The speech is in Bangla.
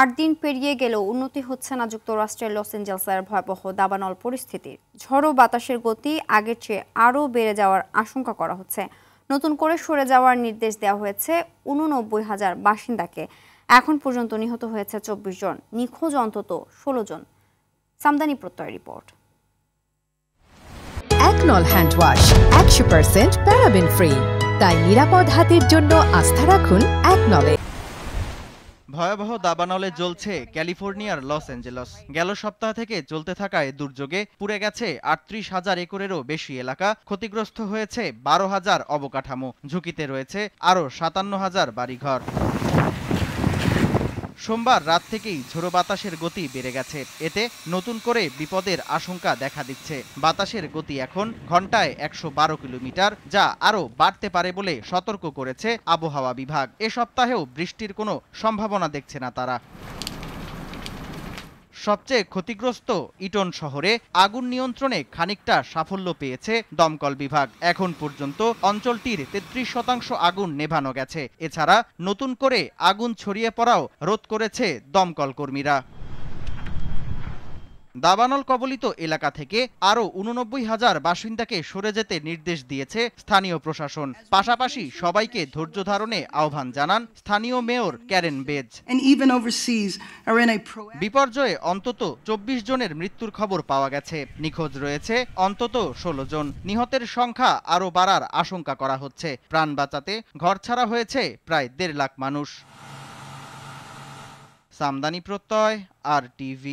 8 দিন পেরিয়ে গেলেও উন্নতি হচ্ছে না যুক্তরাষ্ট্রের লস অ্যাঞ্জেলসের ভয়াবহ দাবানল পরিস্থিতির। ঝড়ো বাতাসের গতি আগের চেয়ে আরও বেড়ে যাওয়ার আশঙ্কা করা হচ্ছে। নতুন করে সরে যাওয়ার নির্দেশ দেওয়া হয়েছে 89,000 বাসিন্দাকে। এখন পর্যন্ত নিহত হয়েছে 24 জন, নিখোঁজ অন্তত 16 জন। সামদানি প্রত্যয় রিপোর্ট। একনল হ্যান্ড ওয়াশ 100% প্যারাবেন ফ্রি, তাই নিরাপদ হাতের জন্য আস্থা রাখুন একনলে। ভয়াবহ দাবানলে জ্বলছে ক্যালিফোর্নিয়ার লস অ্যাঞ্জেলস। গেল সপ্তাহ থেকে চলতে থাকা এ দুর্যোগে পুড়ে গেছে 38,000 একরেরও বেশি এলাকা, ক্ষতিগ্রস্ত হয়েছে 12,000 অবকাঠামো, ঝুঁকিতে রয়েছে আরও 57,000 বাড়িঘর। সোমবার রাত থেকেই ঝোড়ো বাতাসের গতি বেড়ে গেছে, এতে নতুন করে বিপদের আশঙ্কা দেখা দিচ্ছে। বাতাসের গতি এখন ঘন্টায় 112 কিলোমিটার, যা আরও বাড়তে পারে বলে সতর্ক করেছে আবহাওয়া বিভাগ। এ সপ্তাহেও বৃষ্টির কোনো সম্ভাবনা দেখছে না তারা। সবচেয়ে ক্ষতিগ্রস্ত ইটন শহরে আগুন নিয়ন্ত্রণে খানিকটা সাফল্য পেয়েছে দমকল বিভাগ। এখন পর্যন্ত অঞ্চলটির 33% আগুন নেভানো গেছে। এছাড়া নতুন করে আগুন ছড়িয়ে পড়াও রোধ করেছে দমকল কর্মীরা। দাবানল কবলিত এলাকা থেকে আরও 89,000 বাসিন্দাকে সরে যেতে নির্দেশ দিয়েছে স্থানীয় প্রশাসন। পাশাপাশি সবাইকে ধৈর্য ধারণে আহ্বান জানান স্থানীয় মেয়র ক্যারেন বেজ। বিপর্যয়ে অন্তত 24 জনের মৃত্যুর খবর পাওয়া গেছে, নিখোঁজ রয়েছে অন্তত 16 জন। নিহতের সংখ্যা আরও বাড়ার আশঙ্কা করা হচ্ছে। প্রাণ বাঁচাতে ঘরছাড়া হয়েছে প্রায় 1.5 লাখ মানুষ। সামদানি প্রত্যয়, RTV।